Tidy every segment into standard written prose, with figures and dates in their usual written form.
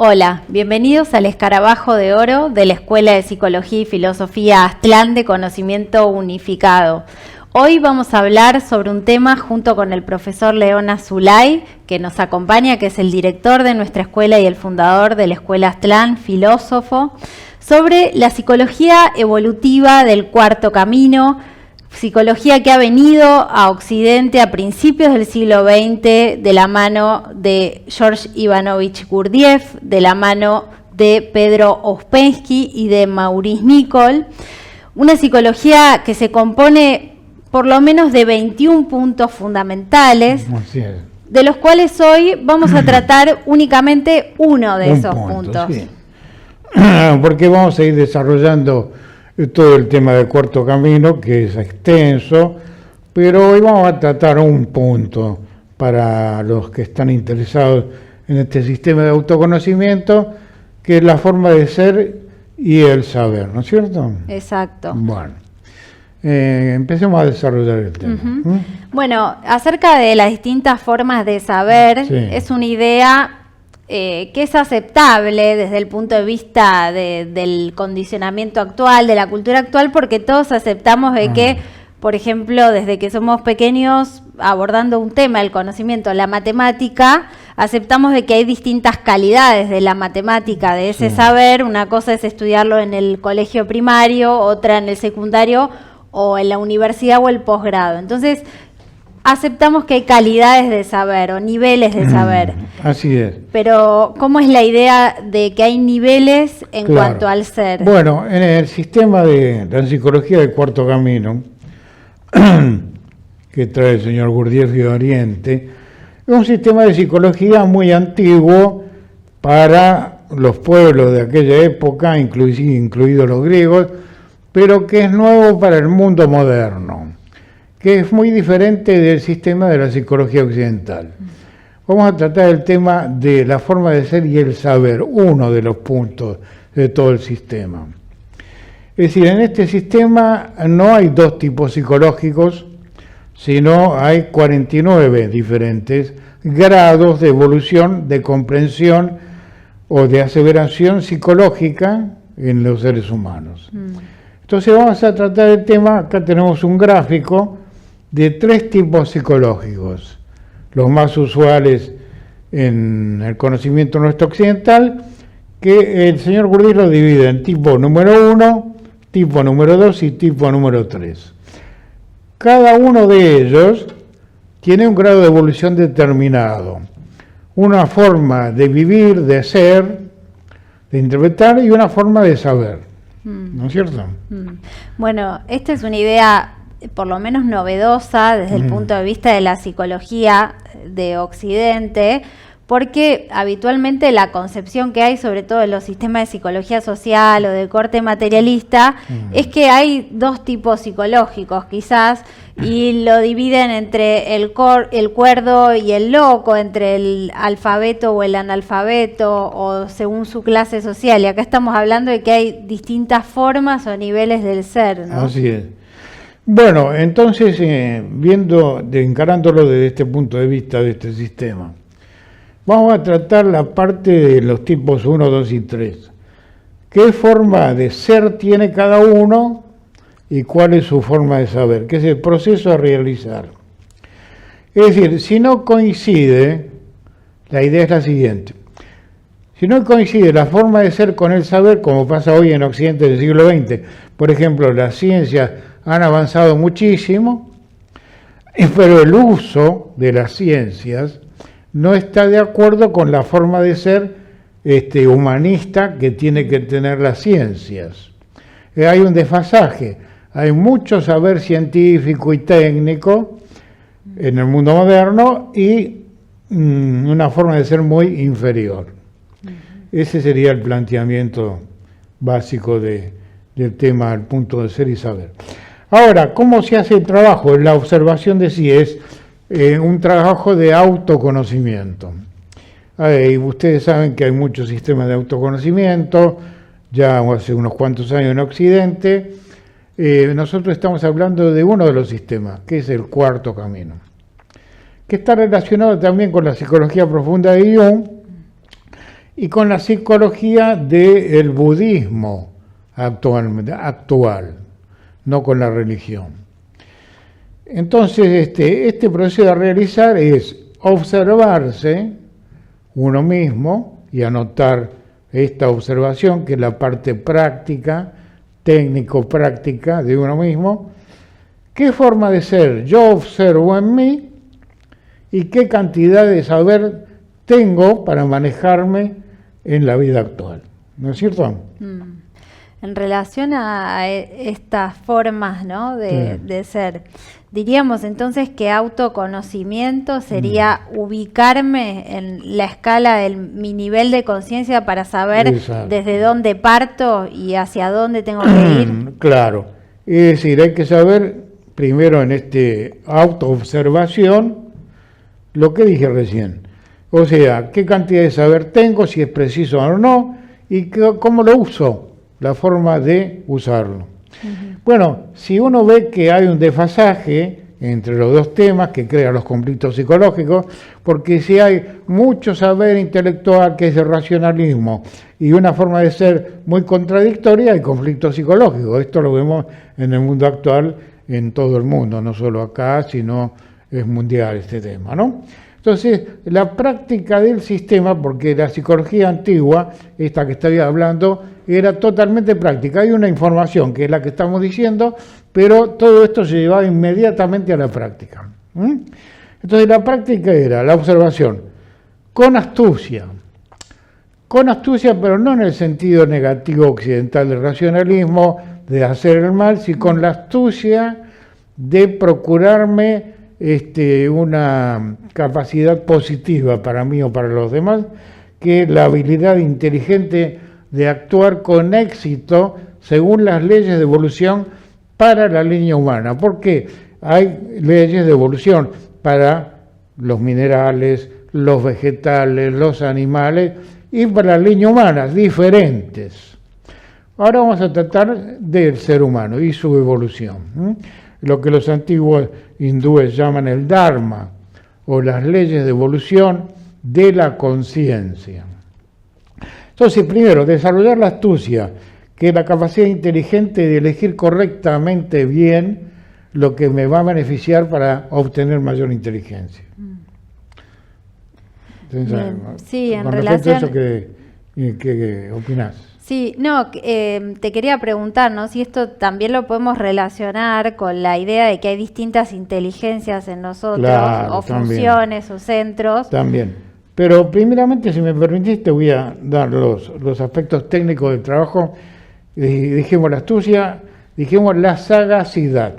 Hola, bienvenidos al Escarabajo de Oro de la Escuela de Psicología y Filosofía Aztlán de Conocimiento Unificado. Hoy vamos a hablar sobre un tema junto con el profesor León Azulay, que nos acompaña, que es el director de nuestra escuela y el fundador de la Escuela Aztlán, filósofo, sobre la psicología evolutiva del cuarto camino, psicología que ha venido a Occidente a principios del siglo XX de la mano de George Ivanovich Gurdjieff, de la mano de Pedro Ouspensky y de Maurice Nicoll. Una psicología que se compone por lo menos de 21 puntos fundamentales, de los cuales hoy vamos a tratar únicamente uno de esos puntos. Sí. Porque vamos a ir desarrollando todo el tema del cuarto camino, que es extenso, pero hoy vamos a tratar un punto para los que están interesados en este sistema de autoconocimiento, que es la forma de ser y el saber, ¿no es cierto? Exacto. Bueno, empecemos a desarrollar el tema. Bueno, acerca de las distintas formas de saber, sí, es una idea que es aceptable desde el punto de vista del condicionamiento actual, de la cultura actual, porque todos aceptamos de que, por ejemplo, desde que somos pequeños, abordando un tema, el conocimiento, la matemática, aceptamos de que hay distintas calidades de la matemática, de ese saber. Una cosa es estudiarlo en el colegio primario, otra en el secundario o en la universidad o el posgrado. Entonces, aceptamos que hay calidades de saber o niveles de saber. Así es. Pero, ¿cómo es la idea de que hay niveles en cuanto al ser? Bueno, en el sistema de la psicología del cuarto camino, que trae el señor Gurdjieff de Oriente, es un sistema de psicología muy antiguo para los pueblos de aquella época, incluidos los griegos, pero que es nuevo para el mundo moderno, que es muy diferente del sistema de la psicología occidental. Vamos a tratar el tema de la forma de ser y el saber, uno de los puntos de todo el sistema. Es decir, en este sistema no hay dos tipos psicológicos, sino hay 49 diferentes grados de evolución, de comprensión o de aseveración psicológica en los seres humanos. Entonces vamos a tratar el tema, acá tenemos un gráfico de 3 tipos psicológicos, los más usuales en el conocimiento nuestro occidental, que el señor Gurdjieff lo divide en tipo número 1, tipo número 2 y tipo número 3. Cada uno de ellos tiene un grado de evolución determinado, una forma de vivir, de ser, de interpretar y una forma de saber, ¿no es cierto? Bueno, esta es una idea por lo menos novedosa desde el punto de vista de la psicología de Occidente, porque habitualmente la concepción que hay, sobre todo en los sistemas de psicología social o de corte materialista, es que hay dos tipos psicológicos quizás, y lo dividen entre el cuerdo y el loco, entre el alfabeto o el analfabeto, o según su clase social. Y acá estamos hablando de que hay distintas formas o niveles del ser, ¿no? Así es. Bueno, entonces, encarándolo desde este punto de vista de este sistema, vamos a tratar la parte de los tipos 1, 2 y 3. ¿Qué forma de ser tiene cada uno y cuál es su forma de saber? ¿Qué es el proceso a realizar? Es decir, si no coincide, la idea es la siguiente. Si no coincide la forma de ser con el saber, como pasa hoy en Occidente del siglo XX, por ejemplo, las ciencias han avanzado muchísimo, pero el uso de las ciencias no está de acuerdo con la forma de ser humanista que tiene que tener las ciencias. Hay un desfasaje, hay mucho saber científico y técnico en el mundo moderno y una forma de ser muy inferior. Ese sería el planteamiento básico del tema, el punto de ser y saber. Ahora, ¿cómo se hace el trabajo? La observación de sí es un trabajo de autoconocimiento. Ustedes saben que hay muchos sistemas de autoconocimiento, ya hace unos cuantos años en Occidente. Nosotros estamos hablando de uno de los sistemas, que es el cuarto camino, que está relacionado también con la psicología profunda de Jung y con la psicología del budismo actual, no con la religión. Entonces, este proceso a realizar es observarse uno mismo y anotar esta observación, que es la parte práctica, técnico-práctica de uno mismo. ¿Qué forma de ser yo observo en mí y qué cantidad de saber tengo para manejarme en la vida actual? ¿No es cierto? En relación a estas formas, ¿no?, de ser, diríamos entonces que autoconocimiento sería ubicarme en la escala de mi nivel de conciencia para saber Exacto. desde dónde parto y hacia dónde tengo que ir. Claro, es decir, hay que saber primero en autoobservación lo que dije recién. O sea, qué cantidad de saber tengo, si es preciso o no, y cómo lo uso, la forma de usarlo. Bueno, si uno ve que hay un desfasaje entre los dos temas que crea los conflictos psicológicos, porque si hay mucho saber intelectual que es el racionalismo y una forma de ser muy contradictoria, hay conflictos psicológicos. Esto lo vemos en el mundo actual, en todo el mundo, no solo acá, sino es mundial este tema, ¿no? Entonces, la práctica del sistema, porque la psicología antigua, esta que estoy hablando, era totalmente práctica. Hay una información que es la que estamos diciendo, pero todo esto se llevaba inmediatamente a la práctica. Entonces, la práctica era la observación con astucia, pero no en el sentido negativo occidental del racionalismo, de hacer el mal, sino con la astucia de procurarme una capacidad positiva para mí o para los demás, que es la habilidad inteligente de actuar con éxito según las leyes de evolución para la línea humana. Porque hay leyes de evolución para los minerales, los vegetales, los animales y para la línea humana, diferentes. Ahora vamos a tratar del ser humano y su evolución. Lo que los antiguos hindúes llaman el Dharma, o las leyes de evolución de la conciencia. Entonces, primero, desarrollar la astucia, que es la capacidad inteligente de elegir correctamente bien lo que me va a beneficiar para obtener mayor inteligencia. Entonces, sí, en con relación... respecto a eso, ¿qué opinás? Sí, no, te quería preguntar, ¿no?, si esto también lo podemos relacionar con la idea de que hay distintas inteligencias en nosotros, Claro, o también. funciones o centros. También. Pero primeramente, si me permitís, te voy a dar los aspectos técnicos del trabajo. Dijimos la astucia, dijimos la sagacidad,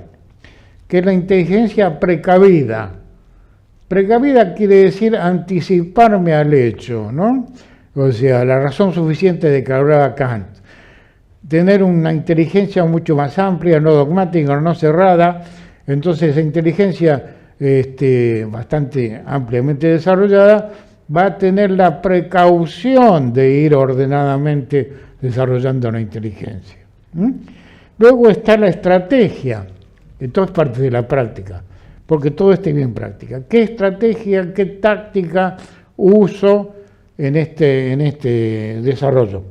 que es la inteligencia precavida. Precavida quiere decir anticiparme al hecho, ¿no? O sea, la razón suficiente de que hablaba Kant. Tener una inteligencia mucho más amplia, no dogmática, no cerrada. Entonces, esa inteligencia bastante ampliamente desarrollada va a tener la precaución de ir ordenadamente desarrollando la inteligencia. Luego está la estrategia, que todo es parte de la práctica, porque todo está bien práctica. ¿Qué estrategia, qué táctica uso en este desarrollo?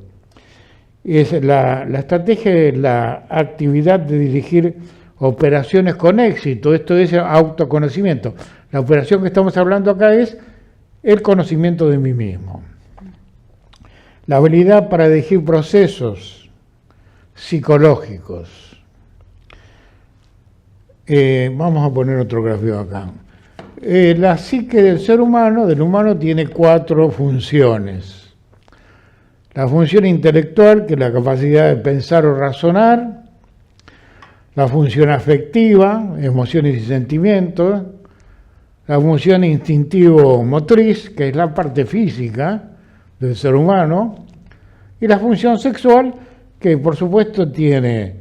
La estrategia es la actividad de dirigir operaciones con éxito. Esto es autoconocimiento. La operación que estamos hablando acá es el conocimiento de mí mismo. La habilidad para dirigir procesos psicológicos. Vamos a poner otro gráfico acá. La psique del humano, tiene 4 funciones. La función intelectual, que es la capacidad de pensar o razonar. La función afectiva, emociones y sentimientos. La función instintivo-motriz, que es la parte física del ser humano. Y la función sexual, que por supuesto tiene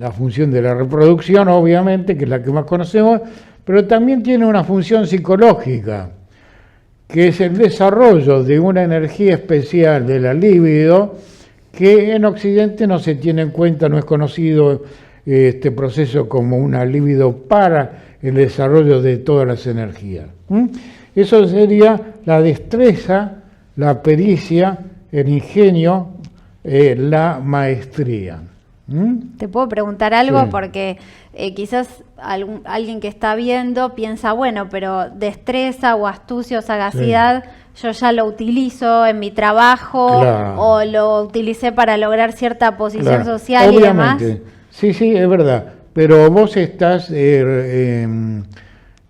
la función de la reproducción, obviamente, que es la que más conocemos, pero también tiene una función psicológica, que es el desarrollo de una energía especial de la libido, que en Occidente no se tiene en cuenta, no es conocido este proceso como una libido para el desarrollo de todas las energías. Eso sería la destreza la pericia, el ingenio, la maestría. ¿Te puedo preguntar algo? Sí. Porque quizás alguien que está viendo piensa, bueno, pero destreza o astucia o sagacidad, yo ya lo utilizo en mi trabajo, Claro. o lo utilicé para lograr cierta posición Claro, social obviamente. y demás. Sí, sí, es verdad. Pero vos estás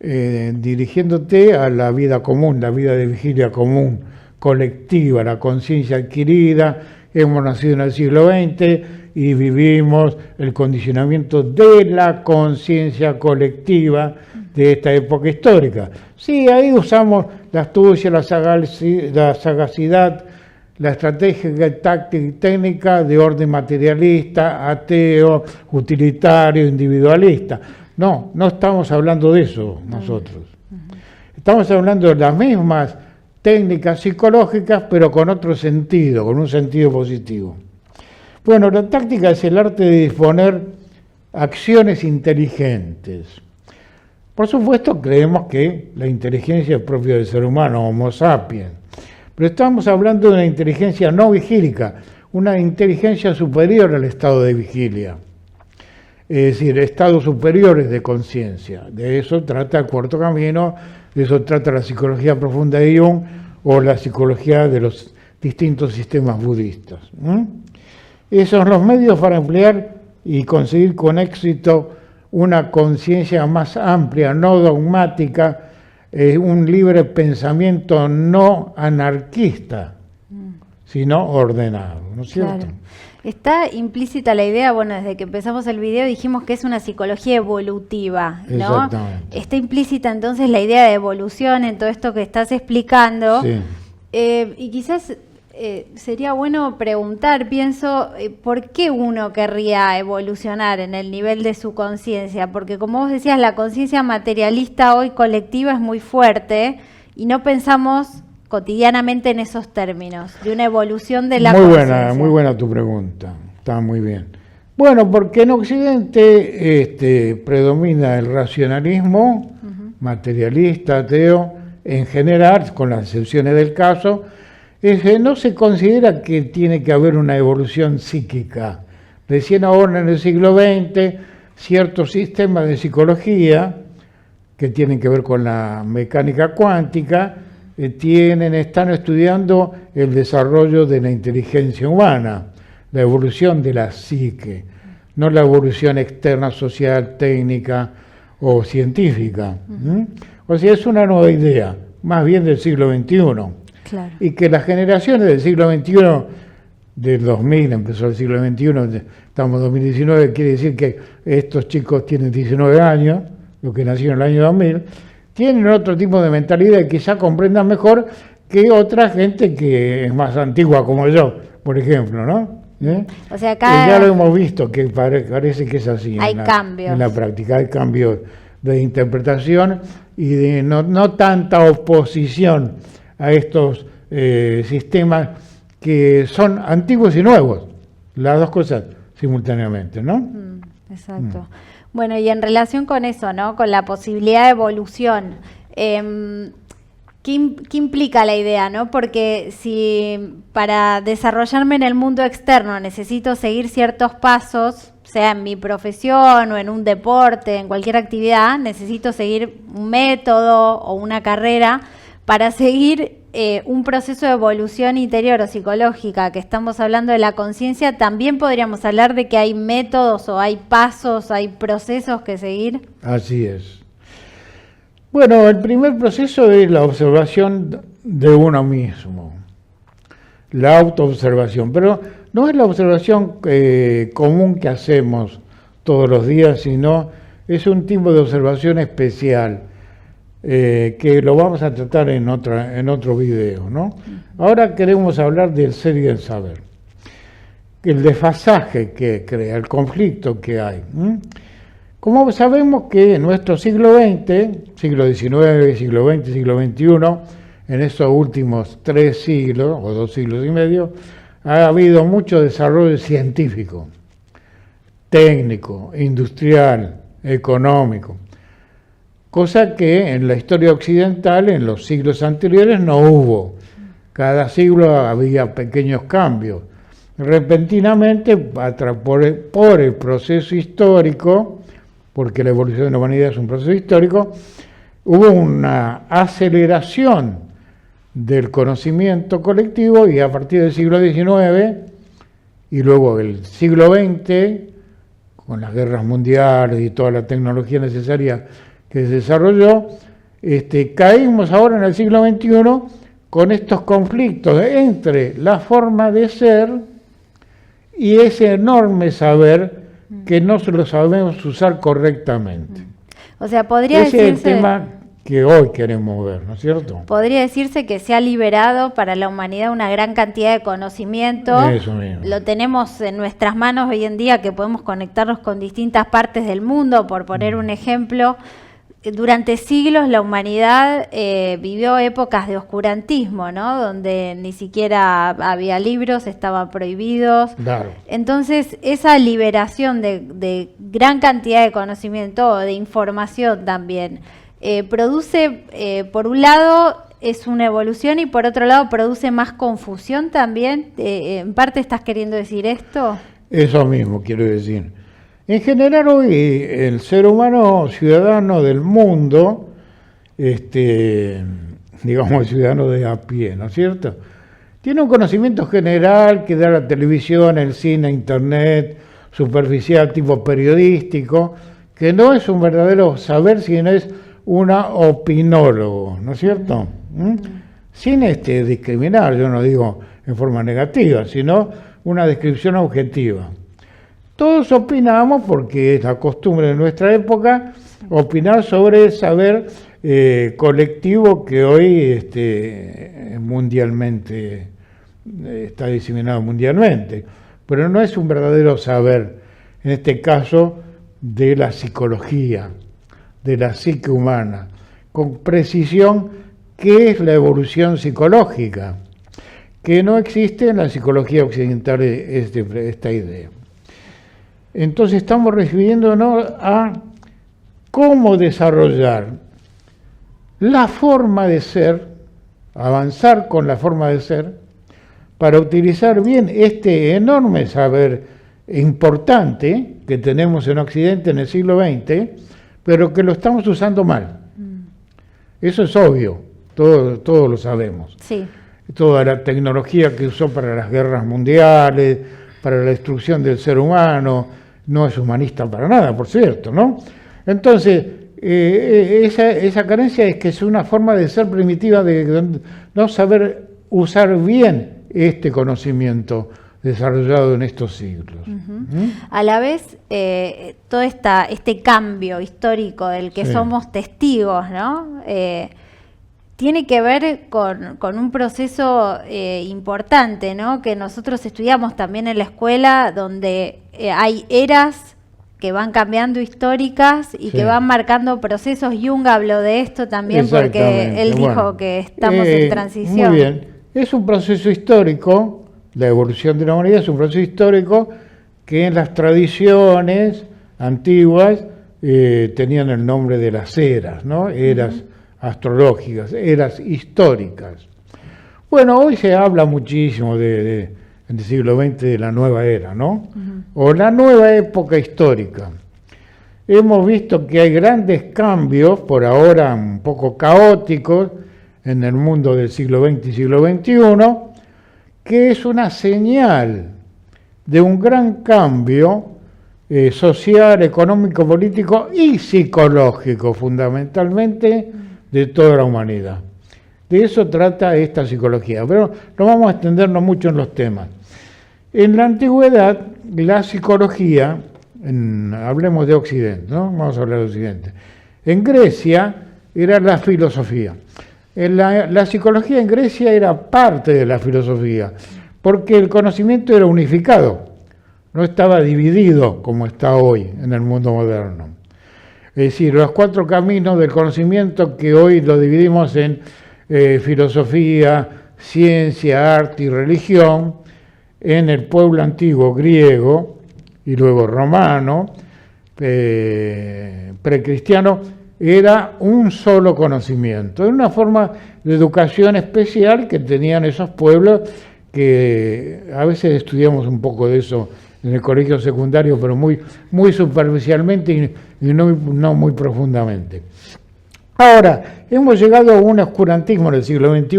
dirigiéndote a la vida común, la vida de vigilia común, colectiva, la conciencia adquirida. Hemos nacido en el siglo XX y vivimos el condicionamiento de la conciencia colectiva de esta época histórica. Sí, ahí usamos la astucia, la sagacidad, la estrategia táctica y técnica de orden materialista, ateo, utilitario, individualista. No estamos hablando de eso nosotros. Estamos hablando de las mismas técnicas psicológicas, pero con otro sentido, con un sentido positivo. Bueno, la táctica es el arte de disponer acciones inteligentes. Por supuesto, creemos que la inteligencia es propia del ser humano, Homo sapiens. Pero estamos hablando de una inteligencia no vigílica, una inteligencia superior al estado de vigilia. Es decir, estados superiores de conciencia. De eso trata el Cuarto Camino, de eso trata la psicología profunda de Jung o la psicología de los distintos sistemas budistas. Esos son los medios para emplear y conseguir con éxito una conciencia más amplia, no dogmática, un libre pensamiento no anarquista, sino ordenado, ¿no es cierto? Claro. Está implícita la idea, bueno, desde que empezamos el video dijimos que es una psicología evolutiva, ¿no? Exactamente. Está implícita entonces la idea de evolución en todo esto que estás explicando. Sí. Y quizás sería bueno preguntar, pienso, ¿por qué uno querría evolucionar en el nivel de su conciencia? Porque como vos decías, la conciencia materialista hoy colectiva es muy fuerte y no pensamos cotidianamente en esos términos, de una evolución de la conciencia. Muy buena tu pregunta, está muy bien. Bueno, porque en Occidente predomina el racionalismo materialista, ateo, en general, con las excepciones del caso, no se considera que tiene que haber una evolución psíquica. Recién ahora en el siglo XX, ciertos sistemas de psicología que tienen que ver con la mecánica cuántica, están estudiando el desarrollo de la inteligencia humana, la evolución de la psique, no la evolución externa, social, técnica o científica. O sea, es una nueva idea, más bien del siglo XXI. Claro. Y que las generaciones del siglo XXI, del 2000 empezó el siglo XXI, estamos en 2019, quiere decir que estos chicos tienen 19 años, los que nacieron en el año 2000, tienen otro tipo de mentalidad y quizá comprendan mejor que otra gente que es más antigua como yo, por ejemplo, ¿no? O sea, acá ya lo hemos visto, que parece que es así. Hay cambios. En la práctica hay cambios de interpretación y de no tanta oposición a estos sistemas que son antiguos y nuevos, las dos cosas simultáneamente, ¿no? Exacto. Bueno, y en relación con eso, ¿no? Con la posibilidad de evolución, ¿qué implica la idea, no? Porque si para desarrollarme en el mundo externo necesito seguir ciertos pasos, sea en mi profesión o en un deporte, en cualquier actividad, necesito seguir un método o una carrera para seguir un proceso de evolución interior o psicológica, que estamos hablando de la conciencia, también podríamos hablar de que hay métodos o hay pasos, hay procesos que seguir. Así es. Bueno, el primer proceso es la observación de uno mismo, la autoobservación, pero no es la observación común que hacemos todos los días, sino es un tipo de observación especial. Que lo vamos a tratar en otro video, ¿no? Ahora queremos hablar del ser y del saber, el desfasaje que crea, el conflicto que hay. Como sabemos que en nuestro siglo XX, siglo XIX, siglo XX, siglo XXI, en estos últimos 3 siglos o 2 siglos y medio, ha habido mucho desarrollo científico, técnico, industrial, económico. Cosa que en la historia occidental, en los siglos anteriores, no hubo. Cada siglo había pequeños cambios. Repentinamente, por el proceso histórico, porque la evolución de la humanidad es un proceso histórico, hubo una aceleración del conocimiento colectivo y a partir del siglo XIX y luego el siglo XX, con las guerras mundiales y toda la tecnología necesaria que se desarrolló, caímos ahora en el siglo XXI con estos conflictos entre la forma de ser y ese enorme saber que no se lo sabemos usar correctamente. O sea, podría ese decirse... es el tema que hoy queremos ver, ¿no es cierto? Podría decirse que se ha liberado para la humanidad una gran cantidad de conocimiento. Eso mismo. Lo tenemos en nuestras manos hoy en día, que podemos conectarnos con distintas partes del mundo, por poner un ejemplo. Durante siglos la humanidad vivió épocas de oscurantismo, ¿no? Donde ni siquiera había libros, estaban prohibidos. Claro. Entonces, esa liberación de gran cantidad de conocimiento, de información también, produce, por un lado, es una evolución y por otro lado produce más confusión también. ¿En parte estás queriendo decir esto? Eso mismo quiero decir. En general hoy el ser humano ciudadano del mundo, digamos ciudadano de a pie, ¿no es cierto? Tiene un conocimiento general que da la televisión, el cine, internet, superficial, tipo periodístico, que no es un verdadero saber, sino es una opinólogo, ¿no es cierto? Sin discriminar, yo no digo en forma negativa, sino una descripción objetiva. Todos opinamos, porque es la costumbre de nuestra época, opinar sobre el saber colectivo que hoy mundialmente está diseminado mundialmente, pero no es un verdadero saber, en este caso, de la psicología, de la psique humana, con precisión qué es la evolución psicológica, que no existe en la psicología occidental esta idea. Entonces estamos refiriéndonos a cómo desarrollar la forma de ser, avanzar con la forma de ser, para utilizar bien este enorme saber importante que tenemos en Occidente en el siglo XX, pero que lo estamos usando mal. Eso es obvio, todos lo sabemos. Sí. Toda la tecnología que usó para las guerras mundiales, para la destrucción del ser humano, no es humanista para nada, por cierto, ¿no? Entonces, esa carencia es que es una forma de ser primitiva, de no saber usar bien este conocimiento desarrollado en estos siglos. A la vez, todo este cambio histórico del que somos testigos, ¿no? Tiene que ver con un proceso importante, ¿no? Que nosotros estudiamos también en la escuela, donde hay eras que van cambiando históricas y que van marcando procesos. Jung habló de esto también porque él dijo que estamos en transición. Muy bien, es un proceso histórico, la evolución de la humanidad es un proceso histórico que en las tradiciones antiguas tenían el nombre de las eras, ¿no? Eras astrológicas, eras históricas. Bueno, hoy se habla muchísimo en el siglo XX de la nueva era, ¿no? O la nueva época histórica. Hemos visto que hay grandes cambios, por ahora un poco caóticos, en el mundo del siglo XX y siglo XXI, que es una señal de un gran cambio social, económico, político y psicológico, fundamentalmente, de toda la humanidad. De eso trata esta psicología, pero no vamos a extendernos mucho en los temas. En la antigüedad, la psicología, hablemos de Occidente, ¿no? Vamos a hablar de Occidente. En Grecia era la filosofía. La psicología en Grecia era parte de la filosofía, porque el conocimiento era unificado, no estaba dividido como está hoy en el mundo moderno. Es decir, los 4 caminos del conocimiento que hoy lo dividimos en filosofía, ciencia, arte y religión, en el pueblo antiguo griego y luego romano, precristiano, era un solo conocimiento. Era una forma de educación especial que tenían esos pueblos, que a veces estudiamos un poco de eso en el colegio secundario, pero muy superficialmente y no muy profundamente. Ahora, hemos llegado a un oscurantismo en el siglo XXI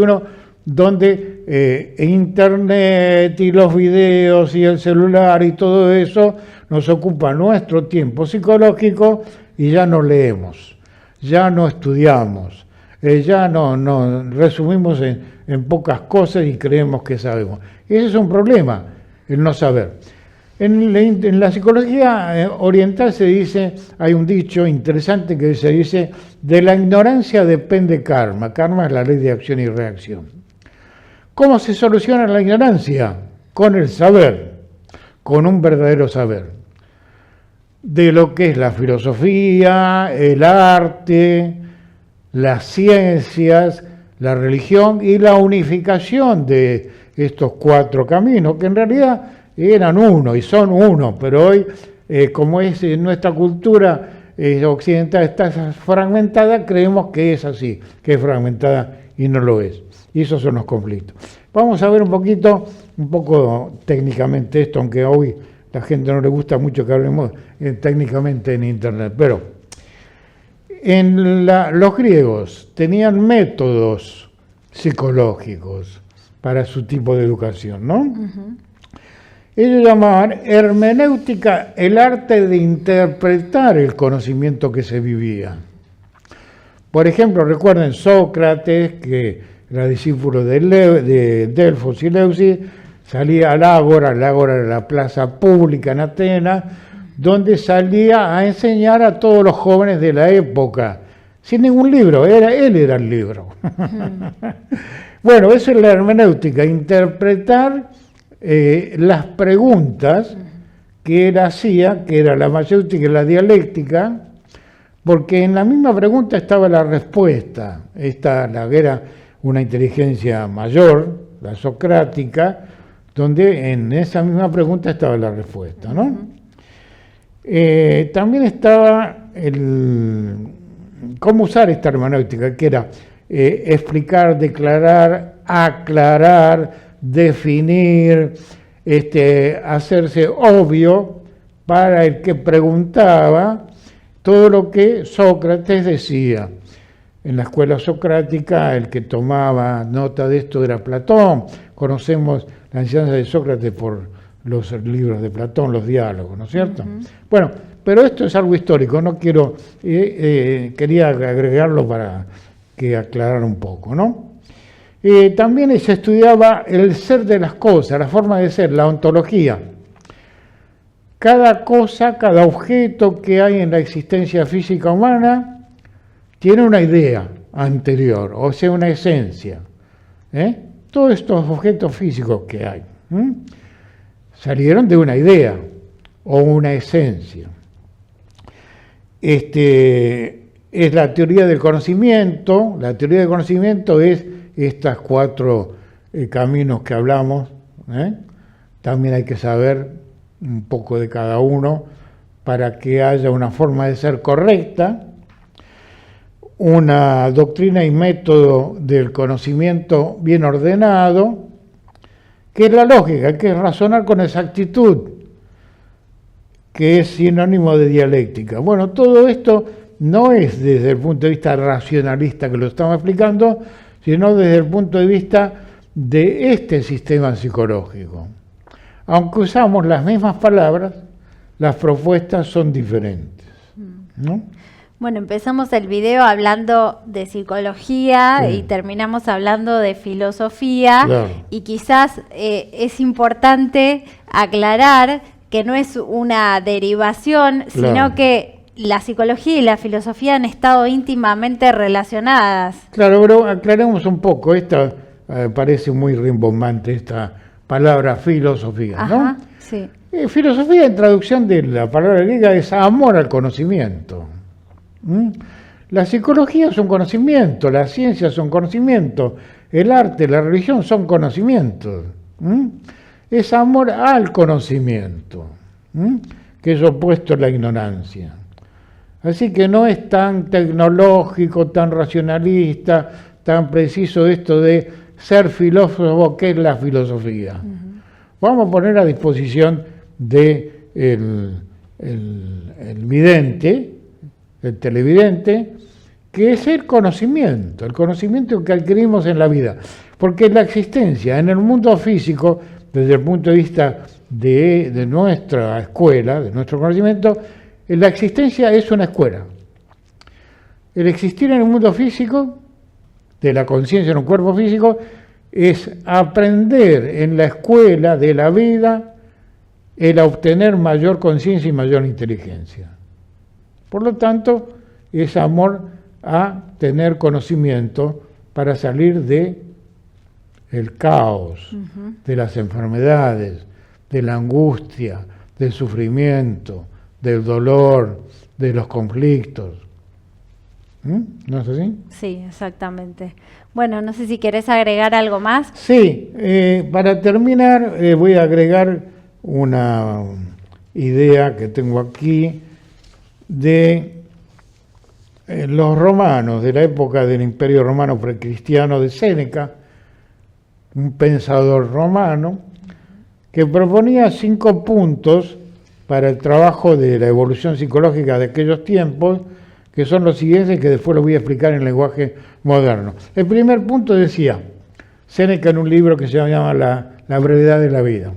donde Internet y los videos y el celular y todo eso nos ocupa nuestro tiempo psicológico y ya no leemos, ya no estudiamos, ya no resumimos en pocas cosas y creemos que sabemos. Y ese es un problema, el no saber. En la psicología oriental se dice, hay un dicho interesante que se dice, de la ignorancia depende karma. Karma es la ley de acción y reacción. ¿Cómo se soluciona la ignorancia? Con el saber, con un verdadero saber de lo que es la filosofía, el arte, las ciencias, la religión y la unificación de estos cuatro caminos, que en realidad eran uno y son uno, pero hoy, como es nuestra cultura occidental está fragmentada, creemos que es así, que es fragmentada y no lo es. Y esos son los conflictos. Vamos a ver un poco técnicamente esto, aunque hoy la gente no le gusta mucho que hablemos técnicamente en Internet, pero los griegos tenían métodos psicológicos para su tipo de educación, ¿no? Uh-huh. Ellos llamaban hermenéutica el arte de interpretar el conocimiento que se vivía. Por ejemplo, recuerden Sócrates, que era discípulo de Delfos y Leucis, salía al Ágora era la plaza pública en Atenas, donde salía a enseñar a todos los jóvenes de la época, sin ningún libro, él era el libro. Bueno, eso es la hermenéutica, interpretar las preguntas que él hacía, que era la mayéutica y la dialéctica, porque en la misma pregunta estaba la respuesta. Era una inteligencia mayor, la socrática, donde en esa misma pregunta estaba la respuesta, ¿no? También estaba cómo usar esta hermenéutica, que era explicar, declarar, aclarar, definir, hacerse obvio para el que preguntaba todo lo que Sócrates decía. En la escuela socrática el que tomaba nota de esto era Platón. Conocemos la enseñanza de Sócrates por los libros de Platón, los diálogos, ¿no es cierto? Uh-huh. Bueno, pero esto es algo histórico, no quiero, quería agregarlo para que aclarara un poco, ¿no? También se estudiaba el ser de las cosas, la forma de ser, la ontología. Cada cosa, cada objeto que hay en la existencia física humana tiene una idea anterior, o sea, una esencia. Todos estos objetos físicos que hay salieron de una idea o una esencia. Es la teoría del conocimiento. La teoría del conocimiento es estos cuatro caminos que hablamos. También hay que saber un poco de cada uno para que haya una forma de ser correcta, una doctrina y método del conocimiento bien ordenado, que es la lógica, que es razonar con exactitud, que es sinónimo de dialéctica. Bueno, todo esto no es desde el punto de vista racionalista que lo estamos explicando, sino desde el punto de vista de este sistema psicológico. Aunque usamos las mismas palabras, las propuestas son diferentes, ¿no? Bueno, empezamos el video hablando de psicología sí. Y terminamos hablando de filosofía, claro. Y quizás es importante aclarar que no es una derivación, claro. Sino que la psicología y la filosofía han estado íntimamente relacionadas. Claro, pero aclaremos un poco, esta parece muy rimbombante, esta palabra filosofía, ¿no? Ajá, sí. Filosofía en traducción de la palabra griega es amor al conocimiento. La psicología es un conocimiento, las ciencias son conocimiento, el arte, la religión son conocimientos. Es amor al conocimiento, que es opuesto a la ignorancia. Así que no es tan tecnológico, tan racionalista, tan preciso esto de ser filósofo, ¿qué es la filosofía? Vamos a poner a disposición de el vidente, el televidente, que es el conocimiento que adquirimos en la vida. Porque la existencia en el mundo físico, desde el punto de vista de nuestra escuela, de nuestro conocimiento, la existencia es una escuela. El existir en el mundo físico, de la conciencia en un cuerpo físico, es aprender en la escuela de la vida el obtener mayor conciencia y mayor inteligencia. Por lo tanto, es amor a tener conocimiento para salir de el caos, de las enfermedades, de la angustia, del sufrimiento, del dolor, de los conflictos. ¿No es así? Sí, exactamente. Bueno, no sé si querés agregar algo más. Sí, para terminar voy a agregar una idea que tengo aquí de los romanos, de la época del Imperio Romano precristiano de Séneca, un pensador romano, que proponía 5 puntos para el trabajo de la evolución psicológica de aquellos tiempos, que son los siguientes, que después los voy a explicar en lenguaje moderno. El primer punto decía, Séneca en un libro que se llama La brevedad de la vida.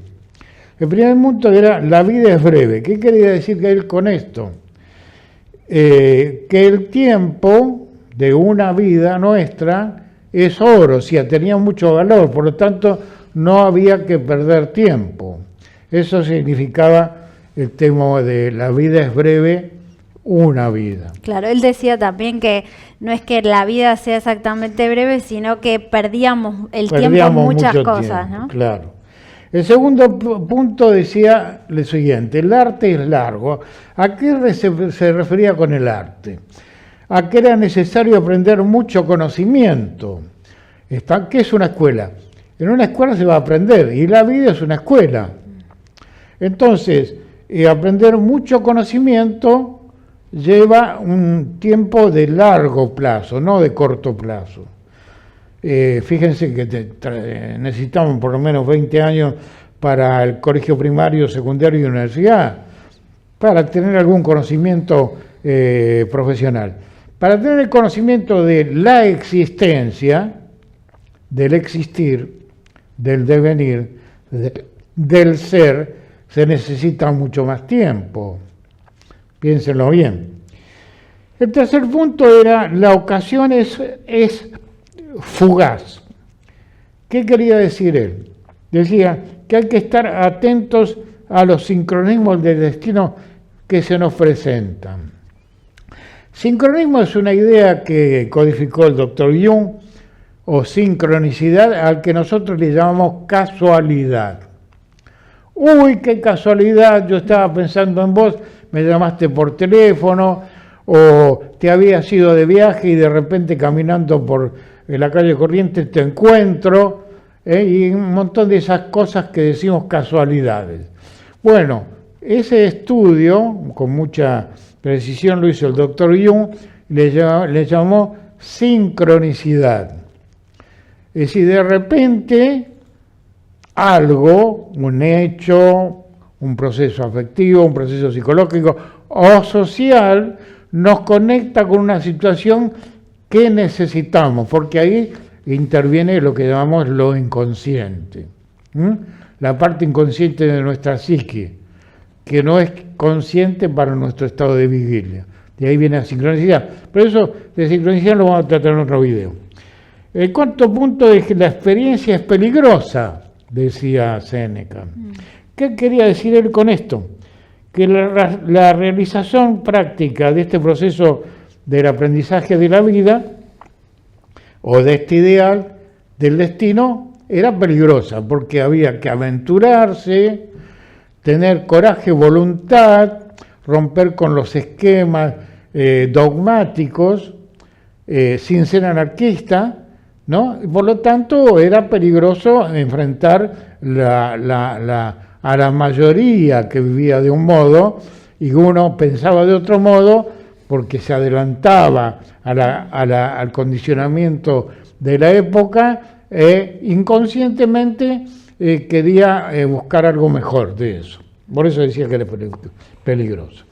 El primer punto era, la vida es breve. ¿Qué quería decir él con esto? Que el tiempo de una vida nuestra es oro, o sea, tenía mucho valor, por lo tanto no había que perder tiempo. Eso significaba el tema de la vida es breve, una vida. Claro, él decía también que no es que la vida sea exactamente breve, sino que perdíamos tiempo en muchas cosas, ¿no? Claro. El segundo punto decía lo siguiente, el arte es largo. ¿A qué se refería con el arte? A que era necesario aprender mucho conocimiento. ¿Qué es una escuela? En una escuela se va a aprender, y la vida es una escuela. Entonces, aprender mucho conocimiento lleva un tiempo de largo plazo, no de corto plazo. Fíjense que necesitamos por lo menos 20 años para el colegio primario, secundario y universidad, para tener algún conocimiento profesional. Para tener el conocimiento de la existencia, del existir, del devenir, del ser, se necesita mucho más tiempo. Piénsenlo bien. El tercer punto era, la ocasión es fugaz. ¿Qué quería decir él? Decía que hay que estar atentos a los sincronismos del destino que se nos presentan. Sincronismo es una idea que codificó el doctor Jung, o sincronicidad, al que nosotros le llamamos casualidad. Uy, qué casualidad, yo estaba pensando en vos, me llamaste por teléfono, o te habías ido de viaje y de repente caminando por la calle Corrientes te encuentro, y un montón de esas cosas que decimos casualidades. Bueno, ese estudio, con mucha precisión lo hizo el doctor Jung, le llamó sincronicidad. Es decir, de repente algo, un hecho, un proceso afectivo, un proceso psicológico o social, nos conecta con una situación que necesitamos, porque ahí interviene lo que llamamos lo inconsciente, la parte inconsciente de nuestra psique, que no es consciente para nuestro estado de vigilia. De ahí viene la sincronicidad. Pero eso de sincronicidad lo vamos a tratar en otro video. El cuarto punto es que la experiencia es peligrosa, decía Séneca. ¿Qué quería decir él con esto? Que la realización práctica de este proceso del aprendizaje de la vida, o de este ideal del destino, era peligrosa, porque había que aventurarse, tener coraje, voluntad, romper con los esquemas dogmáticos, sin ser anarquista, ¿no? Por lo tanto, era peligroso enfrentar a la mayoría que vivía de un modo y uno pensaba de otro modo, porque se adelantaba al condicionamiento de la época, inconscientemente quería buscar algo mejor de eso. Por eso decía que era peligroso.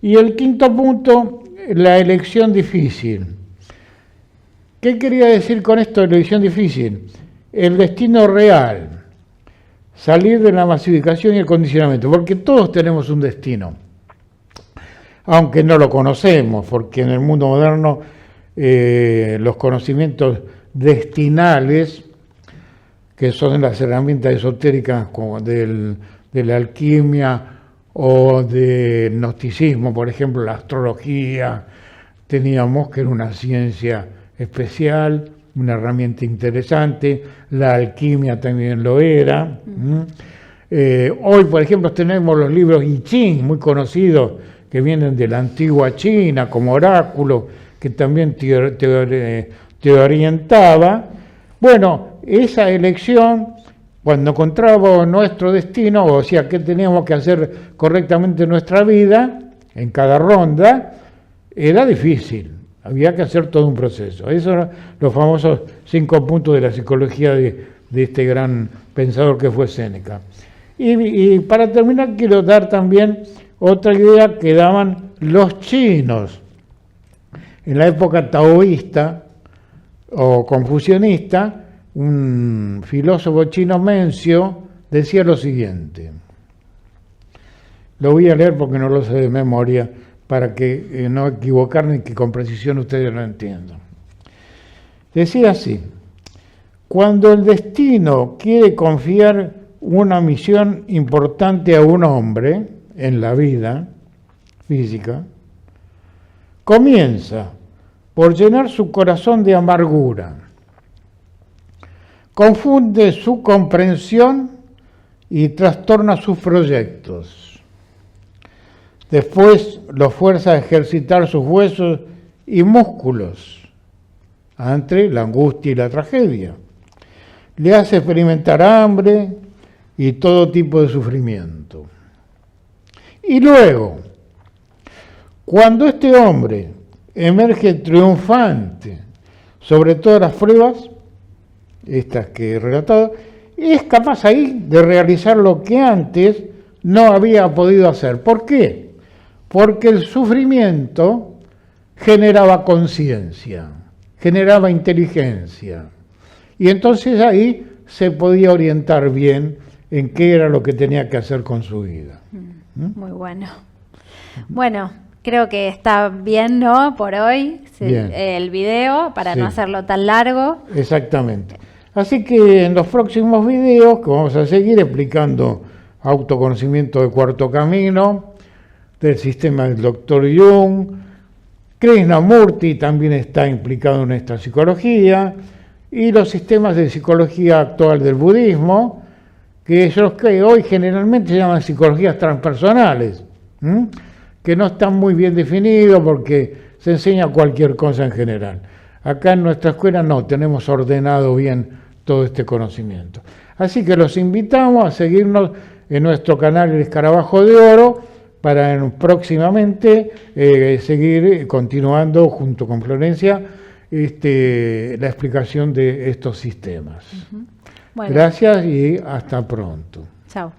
Y el quinto punto, la elección difícil. ¿Qué quería decir con esto de elección difícil? El destino real, salir de la masificación y el condicionamiento, porque todos tenemos un destino, aunque no lo conocemos, porque en el mundo moderno los conocimientos destinales, que son las herramientas esotéricas como de la alquimia o del gnosticismo, por ejemplo, la astrología, teníamos que era una ciencia especial, una herramienta interesante, la alquimia también lo era. Hoy, por ejemplo, tenemos los libros I Ching, muy conocidos, que vienen de la antigua China, como oráculo, que también te orientaba. Bueno, esa elección, cuando encontrábamos nuestro destino, o sea, qué teníamos que hacer correctamente en nuestra vida, en cada ronda, era difícil. Había que hacer todo un proceso. Esos son los famosos 5 puntos de la psicología de este gran pensador que fue Séneca. Y para terminar quiero dar también otra idea que daban los chinos. En la época taoísta o confucionista, un filósofo chino Mencio decía lo siguiente. Lo voy a leer porque no lo sé de memoria, para que no equivocarme y que con precisión ustedes lo entiendan. Decía así: cuando el destino quiere confiar una misión importante a un hombre en la vida física, comienza por llenar su corazón de amargura, confunde su comprensión y trastorna sus proyectos. Después lo fuerza a ejercitar sus huesos y músculos ante la angustia y la tragedia. Le hace experimentar hambre y todo tipo de sufrimiento. Y luego, cuando este hombre emerge triunfante sobre todas las pruebas, estas que he relatado, es capaz ahí de realizar lo que antes no había podido hacer. ¿Por qué? Porque el sufrimiento generaba conciencia, generaba inteligencia. Y entonces ahí se podía orientar bien en qué era lo que tenía que hacer con su vida. Muy bueno. Bueno, creo que está bien, ¿no? Por hoy, el video, para no hacerlo tan largo. Exactamente. Así que en los próximos videos, que vamos a seguir explicando autoconocimiento de cuarto camino, del sistema del Dr. Jung, Krishnamurti también está implicado en esta psicología, y los sistemas de psicología actual del budismo, que son los que hoy generalmente se llaman psicologías transpersonales, que no están muy bien definidos porque se enseña cualquier cosa en general. Acá en nuestra escuela no, tenemos ordenado bien todo este conocimiento. Así que los invitamos a seguirnos en nuestro canal El Escarabajo de Oro para próximamente seguir continuando junto con Florencia la explicación de estos sistemas. Bueno. Gracias y hasta pronto. Chao.